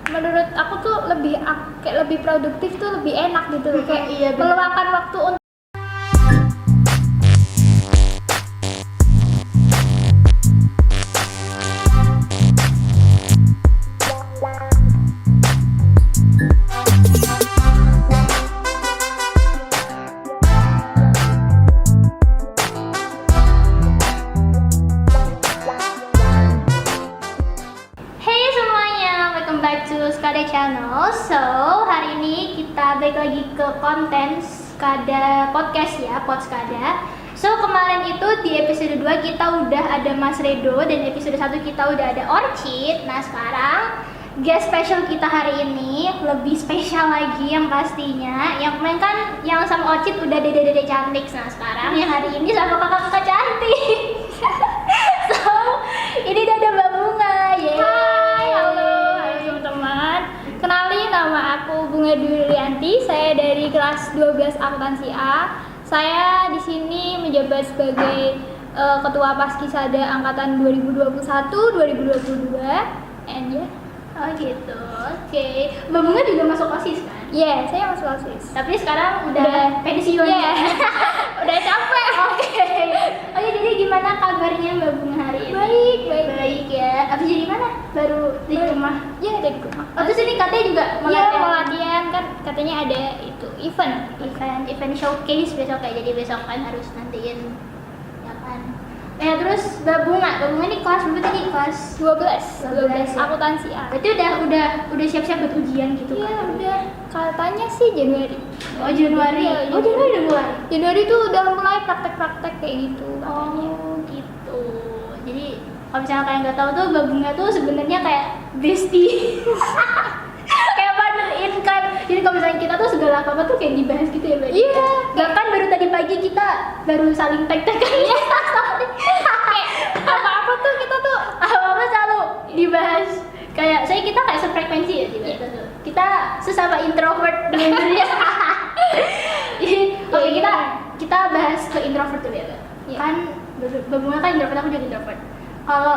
menurut aku tuh kayak lebih produktif tuh lebih enak gitu loh, kayak iya, meluangkan waktu untuk channel. So, hari ini kita balik lagi ke konten Skada Podcast ya, Podskada. So, kemarin itu di episode 2 kita udah ada Mas Redo dan episode 1 kita udah ada Orchid. Nah, sekarang guest special kita hari ini lebih spesial lagi yang pastinya. Yang kemarin kan yang sama Orchid udah dede-dede cantik. Nah, sekarang yang hari ini sama kakak-kakak cantik. So, ini udah ada Mbak Bunga. Yeay. Hai, halo teman-teman. Kenalin, nama aku Bunga Dulianti. Saya dari kelas 12 akuntansi A. Saya di sini menjabat sebagai ketua Paskisada angkatan 2021-2022. And ya, oh gitu. Oke. Mbak Bunga juga masuk OSIS kan? Iya, saya masuk OSIS. Tapi sekarang udah pensiun. Iya. Udah capek. Oke. Oke, jadi gimana kabarnya Mbak Bunga hari ini? Baik ya. Habis jadi mana? Baru di rumah. Iya, dari rumah. Oh, terus ini katanya juga mau latihan kan, katanya ada itu event showcase besok kayak, jadi besok kan harus nantiin ya kan. Terus Mbak Bunga ini kelas berapa tadi? Kelas 12 ya? akuntansi A. Berarti udah siap-siap buat ujian gitu Iya, kan? udah. Katanya sih Januari. Oh, Januari. Iya, Oh, Januari udah mulai. Januari tuh udah mulai praktek-praktek kayak gitu katanya. Oh, gitu. Jadi kalau misalnya kalian nggak tahu tuh, Mbak Bunga tuh sebenarnya kayak bestie. Kayak partner in crime. Jadi kalau misalnya kita tuh segala apa tuh kayak dibahas gitu ya, Mbak. Iya. Bahkan baru tadi pagi kita baru saling tag-tagan. Iya. Kayak apa-apa tuh kita tuh Apa-apa selalu dibahas. Kayak kita kayak sefrekuensi ya sih. Kita sesama introvert dengan dirinya. Oke, kita bahas ke introvert dulu ya, Mbak. Iya. Kan Mbak Bunga kan introvert, aku juga introvert. Kalau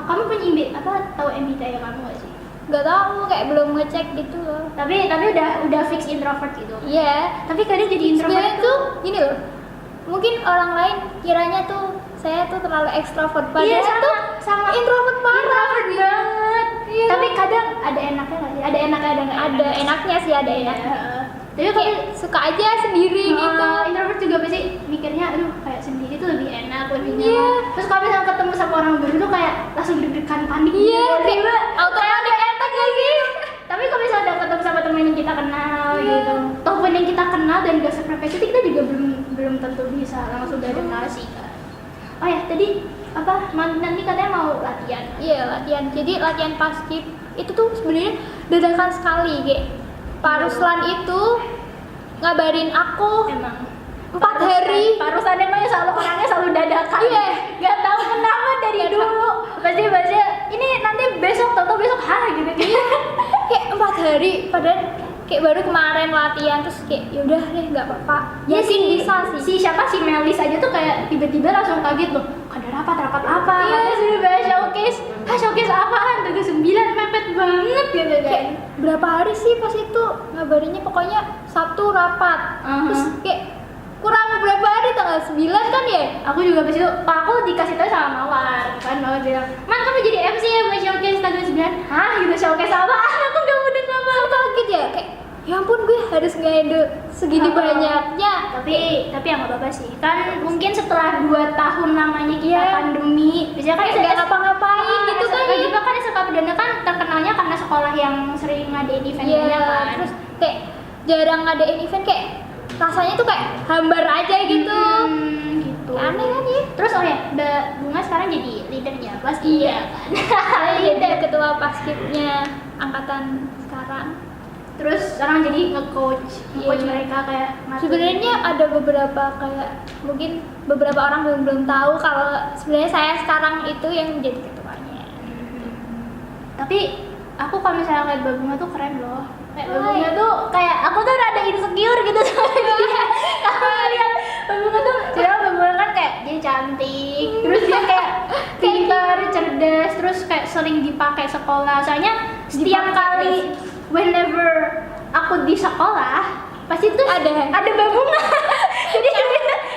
kamu punya tahu MBTI kamu nggak sih? nggak tahu, kayak belum ngecek gitu loh. Tapi udah fix introvert gitu. Iya. Tapi kadang jadi introvert Sebenarnya tuh gini loh, mungkin orang lain kiranya tuh saya tuh terlalu ekstrovert, padahal iya, tuh sama introvert parah. Introvert banget. Iya. Tapi kadang ada enaknya nggak sih? Ada enaknya, ada nggak Ada enaknya sih, ada Iya. enaknya. Tapi Kayak suka aja sendiri gitu. introvert juga pasti mikirnya, aduh kayak sendiri tuh lebih enak, lebih Iya. nyaman. Terus kalau misalnya ketemu sama orang baru tuh kayak langsung deg-degan, panik. Iya, gitu. kayak automatic enak gak sih? Tapi kalau misalnya udah ketemu sama temen yang kita kenal gitu, ataupun yang kita kenal dan gak sefrekuensi, kita juga belum tentu bisa langsung beradaptasi kan. Oh ya, tadi nanti katanya mau latihan. Iya, latihan. Jadi latihan paskib itu tuh sebenarnya dadakan sekali, kayak Pak Ruslan itu ngabarin aku Emang 4 hari. Pak Ruslan emang orangnya selalu dadakan. Iya. Gak tahu kenapa dari dulu. Pasti ini nanti besok, tahu besok gitu. Iya. Kayak 4 hari, padahal kayak baru kemarin latihan, terus kayak yaudah deh nggak apa-apa. Ya Yakin bisa sih. Si Melis aja tuh kayak tiba-tiba langsung kaget loh. Ada rapat apa? Iya. Katanya sudah bahas showcase. Showcase apaan? Tanggal 9 mepet banget gitu kan. Kayak berapa hari sih pas itu ngabarinnya, pokoknya Sabtu rapat. Terus kayak kurang berapa hari, tanggal 9 kan ya? Aku juga pas itu, aku dikasih tahu sama Mawar kan, Mawar bilang, "Man, kamu jadi MC ya buat showcase tanggal 9." Hah, gitu, showcase apaan? Aku gak udah apa. Aku kaget ya, kayak ya ampun gue harus nge-handle segini banyaknya. Tapi ya nggak apa-apa sih, kan mungkin setelah 2 tahun lamanya kita Iya. pandemi, biasanya kan Kayak nggak ngapa-ngapain gitu kan ya. juga kan SK Perdana kan terkenalnya karena sekolah yang sering ngadain event Iya, banyak kan. terus kayak jarang ngadain event, kayak rasanya tuh kayak hambar aja gitu. Gitu. Kayak aneh kan ya. Terus oh ya, Mbak Bunga sekarang jadi leadernya pas Iya. kan. Saya jadi ketua paskibnya angkatan sekarang. Terus sekarang jadi nge-coach Iya. mereka kayak ngatur. Sebenarnya ada beberapa kayak mungkin beberapa orang yang belum tahu kalau sebenarnya saya sekarang itu yang menjadi ketuanya. Tapi aku kalau misalnya kayak Mbak Bunga tuh keren loh. Kayak Mbak Wah. Bunga tuh kayak aku tuh rada insecure gitu sama dia. Kalau ngeliat Mbak Bunga tuh, jadi Mbak Bunga kan kayak dia cantik, terus dia kayak pintar, cerdas, terus kayak sering dipakai sekolah. Soalnya setiap Dipakai kali sih. di sekolah pasti tuh ada Mbak Bunga. Jadi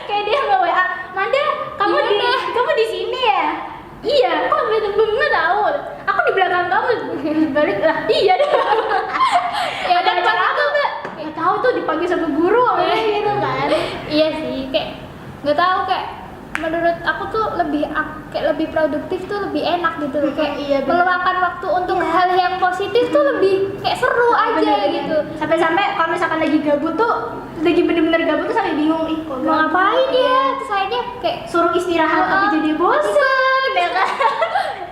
kayak dia nge WA, Manda, kamu di sini ya? Iya, kok Mbak Bunga tahu? Aku di belakang kamu. Balik lah, iya deh. Ya Ada dan acara apa Mbak? Nggak tahu tuh dipanggil sama guru gitu kan. Iya sih, kayak nggak tahu, kayak menurut aku tuh lebih produktif tuh lebih enak gitu loh, kayak Iya, bener. meluangkan waktu untuk Iya. hal yang positif tuh lebih kayak seru aja Bener-bener. gitu. Sampai-sampai kalau misalkan lagi gabut tuh, lagi bener-bener gabut tuh sampai bingung, ih kok Mau gabut ngapain ya? Terus akhirnya kayak suruh istirahat tapi jadi bosan ya kan.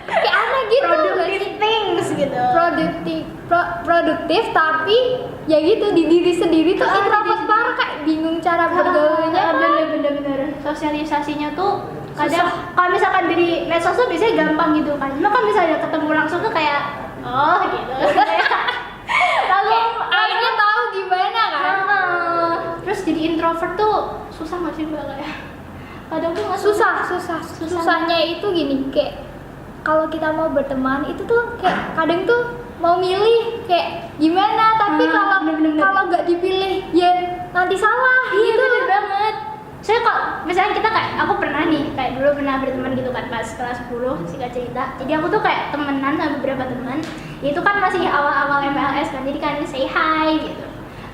kayak aneh gitu nggak sih? Productive things gitu. produktif tapi ya gitu di diri sendiri tuh introvert parah, kayak bingung cara bergaulnya kan. Bener-bener sosialisasinya tuh kadang kalau misalkan dari medsos tuh biasanya gampang gitu kan. Cuma kan misalnya ketemu langsung tuh kayak oh gitu. Lalu Akhirnya tahu gimana kan. terus jadi introvert tuh susah nggak sih Mbak kayak? Kadang tuh nggak Susahnya itu gini, kayak kalau kita mau berteman itu tuh kayak kadang tuh mau milih kayak gimana, tapi bener-bener. kalau nggak dipilih ya nanti salah Iya gitu. bener banget. Saya kalau misalnya kita kayak aku pernah nih kayak dulu pernah berteman gitu kan pas kelas 10 singkat cerita. Jadi aku tuh kayak temenan sama beberapa teman. Itu kan masih awal-awal MLS kan. Jadi kan say hi gitu.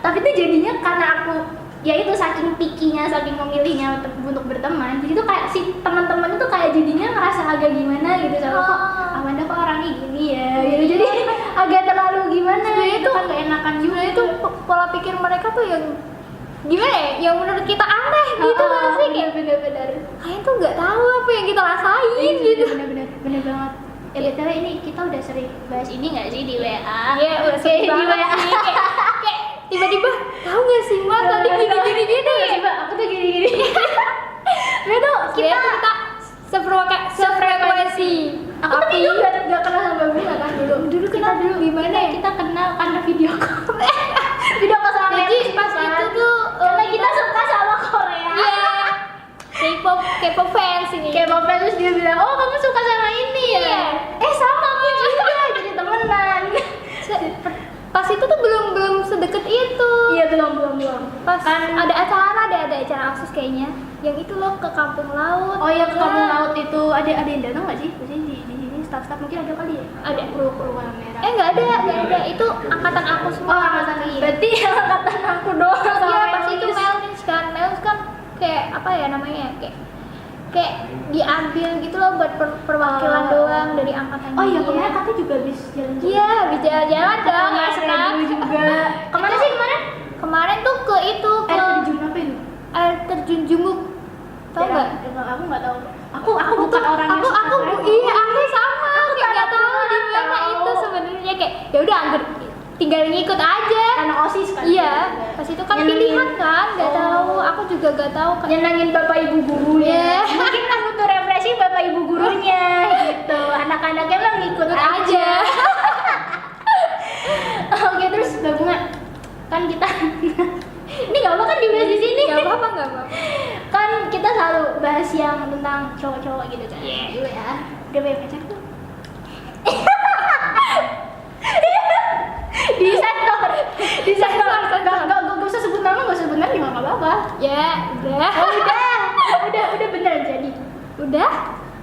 Tapi tuh jadinya karena aku ya itu saking pikinya, saking memilihnya untuk berteman. Jadi tuh kayak si teman-teman itu kayak jadinya ngerasa agak gimana gitu sama kok Amanda kok orangnya gini ya gitu. Jadi agak terlalu gimana Sebenarnya gitu tuh- kan gak enakan juga Sebenarnya tuh pola pikir mereka tuh yang gimana ya, yang menurut kita aneh gitu kan sih, kayak bener-bener. kalian tuh nggak tahu apa yang kita rasain gitu. Bener banget. Ya betul ini kita udah sering bahas ini nggak sih di WA? Iya, udah sering Kayak di banget WA. sih, kayak tiba-tiba tahu nggak sih Mbak tadi gini-gini Gitu ya sih Mbak, aku tuh gini-gini. Betul, kita sefrekuensi. Aku tapi dulu gak kenal sama Bunga kan dulu. Dulu kita dulu gimana ya? Kita kenal karena video call. Video call sama Jadi Messi pas kan. itu tuh karena kita suka sama Korea. iya, K-pop fans ini. Kayak Bapak terus dia bilang, oh kamu suka sama ini ya? Iya. Sama aku juga, jadi temenan. Pas itu tuh belum sedekat itu. Iya belum. Pas ada acara khusus kayaknya, yang itu loh ke Kampung Laut. Oh iya ke Ya. Kampung Laut itu ada yang danau nggak sih? Biasanya di sini staff mungkin ada kali ya? Ada. Kru warna merah. Nggak ada, itu angkatan aku semua. Oh angkatan Iya. berarti angkatan aku doang sama Iya, pas itu Melvis. Melvis kan kayak apa ya namanya, kayak diambil gitu loh buat perwakilan doang dari angkatan Oh iya dia. kemarin katanya juga habis jalan-jalan. Iya, habis jalan-jalan dong, Ketemu enak. Freddy juga. Kemana sih kemarin? Kemarin tuh ke itu, ke Air terjun apa itu? air terjun Jumuk. Tau nggak? Aku nggak tahu. Aku bukan orang yang suka aku travel. iya, aku sama, kayak tak nggak tahu pernah di mana tahu. itu sebenarnya, kayak ya udah tinggal ngikut aja. Karena OSIS kan. Iya, pas itu kan Nyenengin. pilihan kan, nggak Oh. tahu, aku juga nggak tahu kan. Nyenengin bapak ibu gurunya. Iya. Mungkin kan butuh refreshing bapak ibu gurunya gitu. Anak-anaknya mah ngikut Ikut aja. aja. Oke terus Mbak Bunga, kan kita ini nggak apa kan dibahas di sini. Nggak apa-apa. Kan kita selalu bahas yang tentang cowok-cowok gitu kan. Iya. Dulu ya. Udah punya pacar tuh. Di sensor. Gak usah sebut nama, gak usah sebut nama juga nggak apa-apa. Ya, udah. Oh udah beneran jadi. Udah?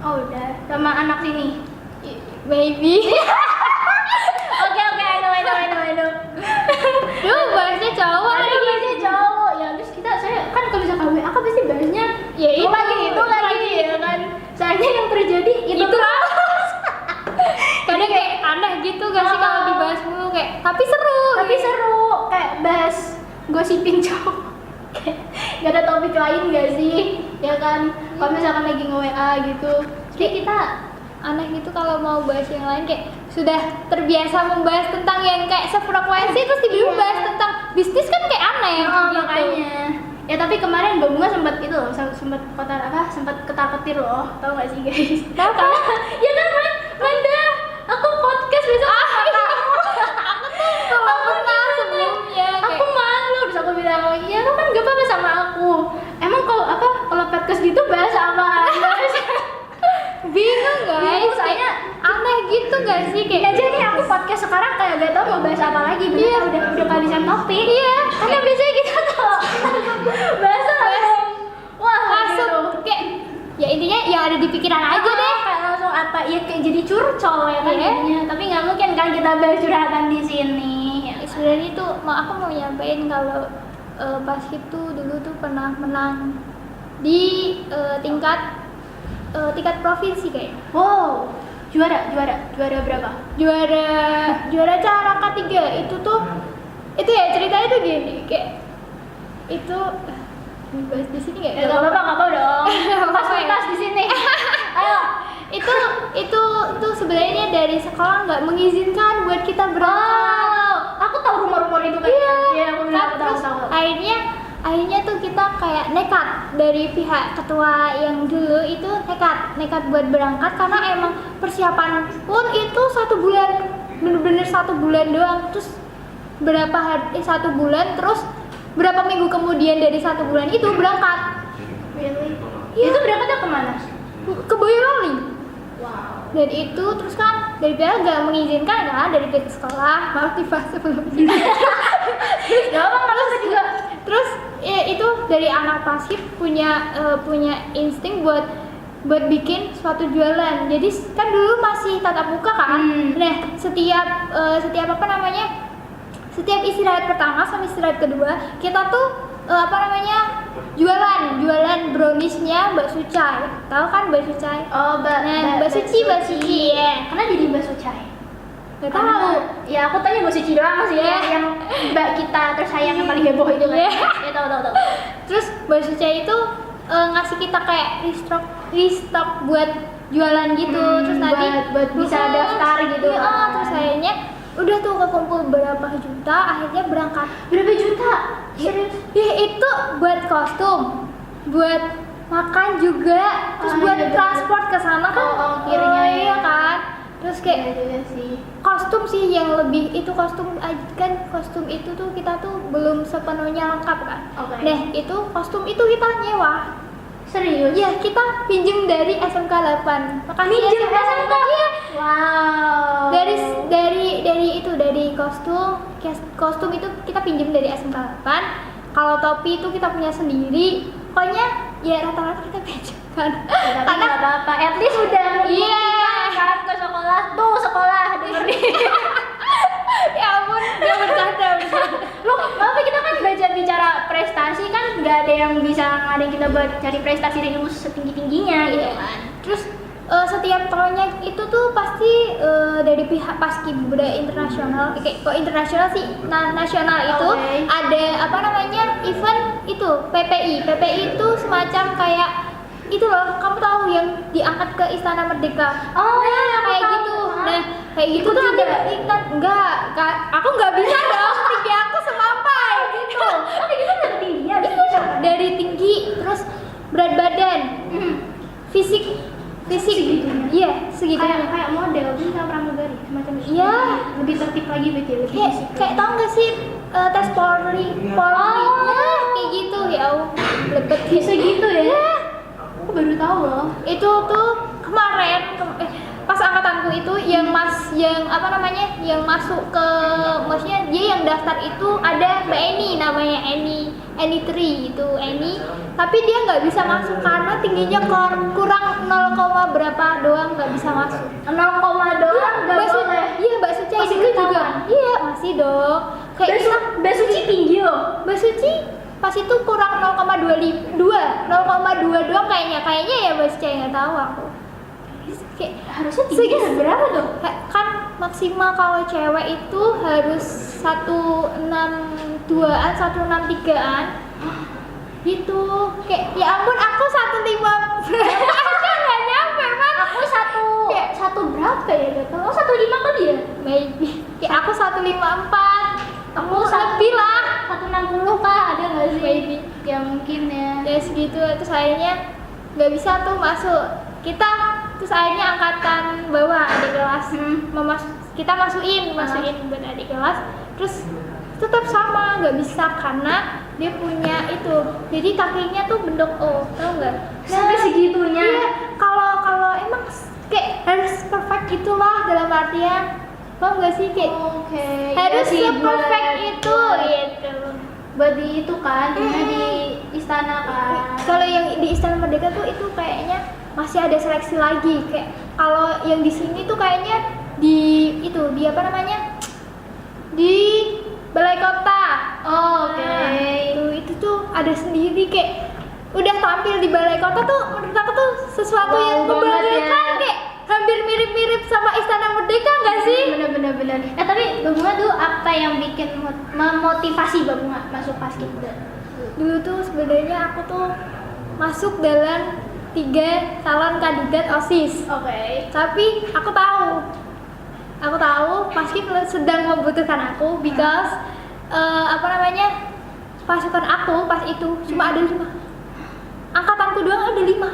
Oh udah. Sama anak sini. Maybe. Oke, I know. Duh, bahasnya cowok Ada lagi. biasanya cowok ya, terus saya kan kalau misalkan WA kan pasti bahasnya Ya, itu itu lagi ya kan. Soalnya yang terjadi itu Kadang kayak aneh gitu gak sih kalau dibahas mulu, kayak tapi seru. tapi seru kayak bahas gosipin cowok. Kayak gak ada topik lain gak sih? Ya kan, kalau misalkan lagi nge-WA gitu. Kayak kita Aneh gitu kalau mau bahas yang lain, kayak sudah terbiasa membahas tentang yang kayak sefrekuensi, terus tiba-tiba Iya. bahas tentang bisnis kan kayak aneh gitu. makanya. Ya tapi kemarin Mbak Bunga sempat itu loh, sempat ketar-ketir loh, tau gak sih guys? Kenapa? Ya kan Manda, aku podcast besok sama kamu. Kalau pernah sebelumnya Aku malu, terus aku bilang, iya lu kan gak apa-apa sama aku. Emang kalau podcast gitu bahas apa? bingung guys, Bingung, kayak soalnya aneh gitu gak sih, Gini kayak aja nih aku podcast sekarang kayak gak tau mau bahas apa lagi. Bener, Iya. udah udah kehabisan topik. Iya, karena biasanya kita kalau bahasa langsung langsung gitu. kayak ya intinya yang ada di pikiran aja deh. Kayak langsung apa ya kayak jadi curcol ya kan Iya. jadinya. Tapi nggak mungkin kan kita bahas curhatan di sini. Ya. Sebenarnya itu aku mau nyampein kalau basket tuh dulu tuh pernah menang di tingkat provinsi kayaknya. Wow, juara berapa? Juara cara ketiga itu ya ceritanya tuh gini kayak itu bahas di sini nggak? Nggak apa-apa dong. Apa-apa ya? Pas di sini. Ayo. itu sebenarnya dari sekolah nggak mengizinkan buat kita berangkat. Oh, aku tahu rumor-rumor itu kan. Iya, aku tahu. Akhirnya tuh kita kayak nekat dari pihak ketua yang dulu itu nekat buat berangkat karena emang persiapan pun itu 1 bulan, bener-bener 1 bulan doang. Terus berapa hari 1 bulan terus berapa minggu kemudian dari 1 bulan itu berangkat. Really? Iya. Itu berangkatnya kemana? Ke Boyolali. Wow. Dan itu terus kan dari pihak nggak mengizinkan kan dari pihak sekolah, maaf dibahas sebelumnya. Gak apa kalau juga. Terus ya itu dari anak Paskib punya insting buat bikin suatu jualan. Jadi kan dulu masih tatap muka kan. Nah setiap apa namanya? Setiap istirahat pertama sama istirahat kedua kita tuh jualan browniesnya Mbak Sucai. Tahu kan Mbak Sucai? Oh, Mbak Suci ya. Karena jadi Mbak Sucai. Gak tahu. Ya aku tanya Mbak Suci doang sih ya, yang Mbak kita tersayang yang paling heboh itu kan. Ya tahu. Terus Mbak Sucai itu ngasih kita kayak restock buat jualan gitu. Terus nanti buat bisa daftar gitu. Iya, terus akhirnya udah tuh kekumpul berapa juta, akhirnya berangkat. Berapa juta? Serius? Ya itu buat kostum, buat makan juga, terus buat iya, transport ke sana kan. Ongkirnya iya kan. Terus kayak juga sih. kostum sih yang lebih itu kostum itu tuh kita tuh belum sepenuhnya lengkap kan. Oke. Nah itu kostum itu kita nyewa. Serius? Iya kita pinjem dari SMK 8. Makasih Pinjem ya, SMK? Iya. Wow. Dari kostum itu kita pinjem dari SMK 8. Kalau topi itu kita punya sendiri. Pokoknya ya rata-rata kita pinjam kan. Ya, tapi nggak apa-apa. At least udah kan ke sekolah. Tuh sekolah dengerin. Ya ampun, ya bercanda. Loh, apa kita kan bicara prestasi kan nggak ada yang bisa ngadain kita buat cari prestasi dari setinggi-tingginya gitu kan. Terus setiap tahunnya itu tuh pasti dari pihak Paskibra internasional, kayak kok internasional sih, nasional itu ada apa namanya event itu PPI itu semacam kayak itu loh, kamu tahu yang diangkat ke Istana Merdeka. Oh iya, kayak tahu. gitu. Nah kayak gitu tuh nanti enggak, aku nggak bisa dong, tinggi aku semampai gitu. Tapi kita nggak ketinggian. Dari tinggi terus berat badan, fisik iya segitunya. Kayak model bisa pramugari semacam itu. Iya. Lebih tertib lagi lebih Kayak tau gak sih tes Polri kayak gitu ya lebet bisa gitu ya. Aku baru tahu loh. Itu tuh kemarin pas angkatanku itu yang masuk ke, maksudnya dia yang daftar itu ada Mbak Eni, namanya Eni Tri itu tapi dia nggak bisa masuk karena tingginya kurang 0, berapa doang, nggak bisa masuk. 0, doang nggak boleh. Iya Mbak Suci Masih itu juga. ketahuan? Iya masih dong. Kayak Mbak Suci tinggi loh. Mbak Suci pas itu kurang 0,22 doang kayaknya ya Mbak Suci, nggak tahu aku. Kayak Harusnya tinggi berapa tuh? kan maksimal kalau cewek itu harus 162-an 163-an gitu. Kayak ya ampun aku 15 berapa aja nggak nyampe man. Aku satu berapa ya? Gak tahu. 15 kali ya? Maybe. Kayak aku 154. Aku lebih lah. 160 kah? Ada nggak sih? Maybe. Ya mungkin ya. Ya segitu, terus akhirnya nggak bisa tuh masuk. Terus akhirnya angkatan bawah adik kelas kita masukin buat adik kelas. Terus tetap sama nggak bisa karena dia punya itu, jadi kakinya tuh bentuk O, tau nggak? Sampai segitunya? Iya, kalau emang kayak harus perfect gitulah, dalam artian Paham gak sih kayak Oke. harus Iya sih, se-perfect buat- itu gitu. buat di itu kan, di istana kan. Kalau yang di Istana Merdeka tuh itu kayaknya masih ada seleksi lagi. Kayak kalau yang di sini tuh kayaknya di apa namanya? Di Balai Kota. Oh, oke. Nah, itu tuh ada sendiri kayak udah tampil di Balai Kota tuh menurut aku tuh sesuatu Wow yang banget membanggakan ya. kayak hampir mirip-mirip sama Istana Merdeka nggak sih? Bener. Tapi Mbak Bunga tuh apa yang bikin memotivasi Mbak Bunga masuk Paskibra? Dulu tuh sebenarnya aku tuh masuk dalam 3 calon kandidat OSIS. Oke. Tapi aku tahu Paskib sedang membutuhkan aku because apa namanya, pasukan aku pas itu cuma ada 5. Angkatanku doang ada 5.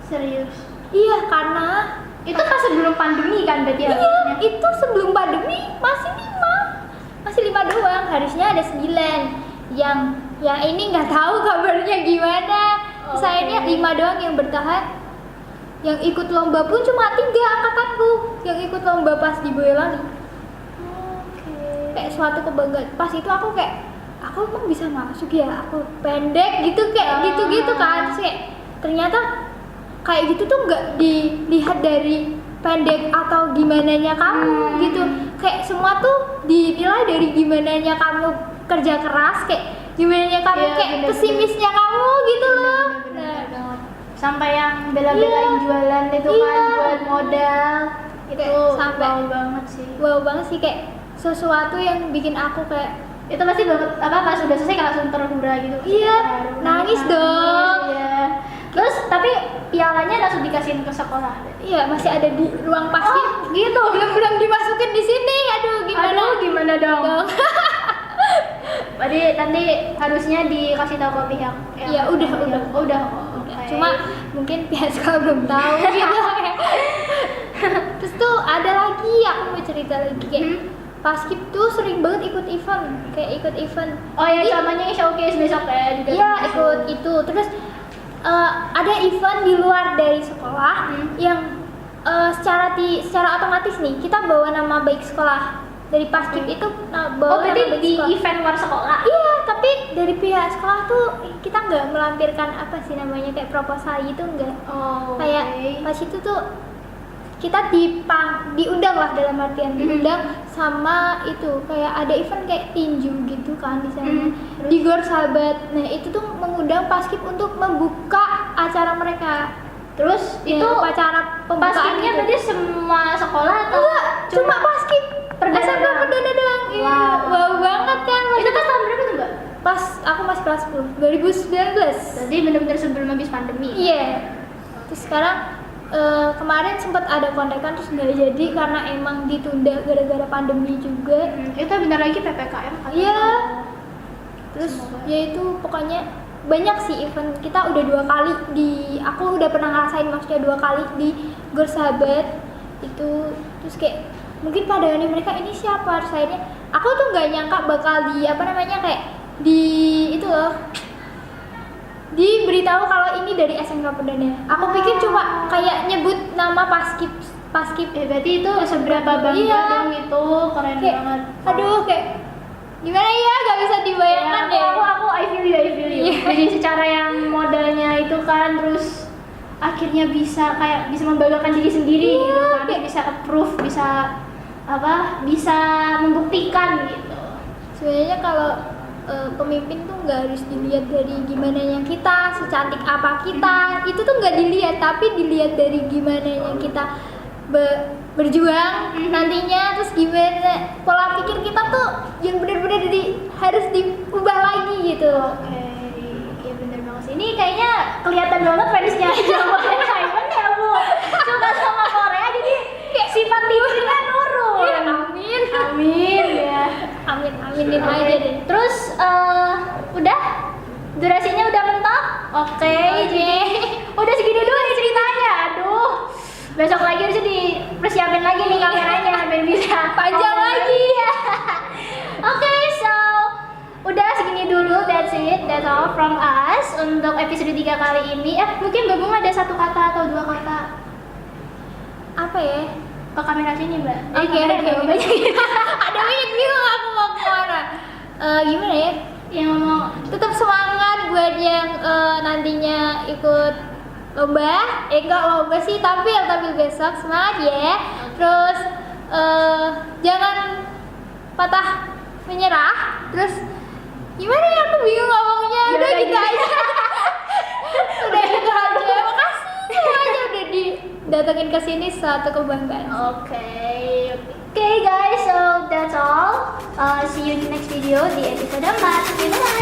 Serius? Iya, karena Itu pas sebelum pandemi kan berarti iya, harusnya? itu sebelum pandemi masih 5 doang, harusnya ada 9. Yang ini nggak tahu kabarnya gimana. Oke. Sayangnya 5 doang yang bertahan. Yang ikut lomba pun cuma 3 angkatanku yang ikut lomba pas di Boyolali. Oke. Kayak suatu kebanggaan. Pas itu aku kayak, aku emang bisa masuk ya, aku pendek gitu kayak gitu kan. Terus kayak ternyata kayak gitu tuh nggak dilihat dari pendek atau gimananya kamu gitu. Kayak semua tuh dinilai dari gimananya kamu kerja keras, kayak gimananya kamu Iya, kayak bener-bener. pesimisnya kamu gitu loh. Bener-bener Nah, banget. Sampai yang bela-belain Iya. jualan itu Iya. kan buat modal. Itu Kayak sampai- wow banget sih. wow banget sih, kayak sesuatu yang bikin aku kayak Itu pasti banget pas udah selesai kayak langsung terhura gitu. Iya, Terharu, nangis dong. Iya. Terus tapi pialanya langsung dikasihin ke sekolah. iya masih ada di ruang Paskib. Oh, gitu. Belum dimasukin di sini. Aduh, gimana? Aduh, gimana dong? Dong. Berarti nanti harusnya dikasih tahu ke pihak yang- Iya, udah. Udah. Oke. Cuma mungkin pihak sekolah belum tahu gitu. Terus tuh ada lagi, aku mau cerita lagi kayak Paskib tuh sering banget ikut event, Oh ya, Jadi- contohnya showcase besok ya juga. Iya, ikut itu. Terus ada event di luar dari sekolah yang secara otomatis nih kita bawa nama baik sekolah. Dari Paskib itu Oh, bawa nama berarti baik di sekolah. event luar sekolah. Iya, tapi dari pihak sekolah tuh kita nggak melampirkan apa sih namanya kayak proposal gitu, enggak. Oh, Kayak oke. pas itu tuh kita diundang lah, dalam artian diundang sama itu kayak ada event kayak tinju gitu kan di sana Terus? di Gor Sahabat. Nah itu tuh mengundang Paskib untuk membuka acara mereka. Terus Ya, itu upacara pembukaan Paskibnya gitu. berarti semua sekolah atau Enggak, cuma Paskib Perdana SMK doang? Perdana doang. Iya, Wow. wow banget kan. Itu pas tahun berapa tuh, Mbak? Pas aku masih kelas 10, 2019. Jadi benar-benar sebelum habis pandemi. Iya. Terus sekarang kemarin sempat ada kontekan terus nggak jadi karena emang ditunda gara-gara pandemi juga. Itu bentar lagi PPKM kan? Iya. Terus Semoga. ya itu pokoknya banyak sih event, kita udah 2 kali aku udah pernah ngerasain maksudnya 2 kali di Gor Sahabat itu. Terus kayak mungkin pandangannya mereka ini siapa, terus akhirnya aku tuh nggak nyangka bakal di apa namanya kayak di itu loh, diberitahu kalau ini dari SMK Perdana. Aku pikir cuma kayak nyebut nama Paskib. Berarti itu seberapa bangga Iya. dong, itu keren Kayak, banget. aduh kayak gimana ya, gak bisa dibayangkan deh. Aku I feel you. Iya. Jadi secara yang modalnya itu kan, terus akhirnya bisa membanggakan diri sendiri Iya, gitu kan, kayak- bisa approve, bisa membuktikan gitu. Sebenarnya kalau pemimpin tuh nggak harus dilihat dari gimana yang kita, secantik apa kita, itu tuh nggak dilihat, tapi dilihat dari gimana yang kita berjuang nantinya, terus gimana pola pikir kita tuh yang benar-benar harus diubah lagi gitu. Oke, iya bener banget sih. Ini kayaknya kelihatan banget fansnya Jawa Diamond ya, Bu. Suka sama Korea, jadi sifat timnya nurun. Iya, amin. Amin ya. Aminin aja deh. Terus udah durasinya udah mentok. Oke, jadi udah segini dulu nih ceritanya. Aduh. Besok lagi harusnya dipersiapin lagi nih kameranya biar bisa Panjang ngomong. lagi. Oke, so udah segini dulu, that's all from us untuk episode 3 kali ini. Mungkin Mbak Bunga ada 1 kata atau 2 kata. Apa ya? ke kamera sini mbak. Jadi Oke, kamera oke, ada oke. banyak. Ada banyak bingung aku mau kemana. Gimana ya? Yang ngomong Tetap semangat buat yang nantinya ikut lomba. Enggak lomba sih, tampil besok. Semangat ya. Terus jangan patah menyerah. Terus gimana ya, aku bingung ngomongnya. Ya Udah udah gitu gitu. aja. Udah gitu aja. Makasih semuanya udah didatengin ke sini, suatu kebanggaan. Okay, guys, so that's all. See you in the next video di episode 4. Bye.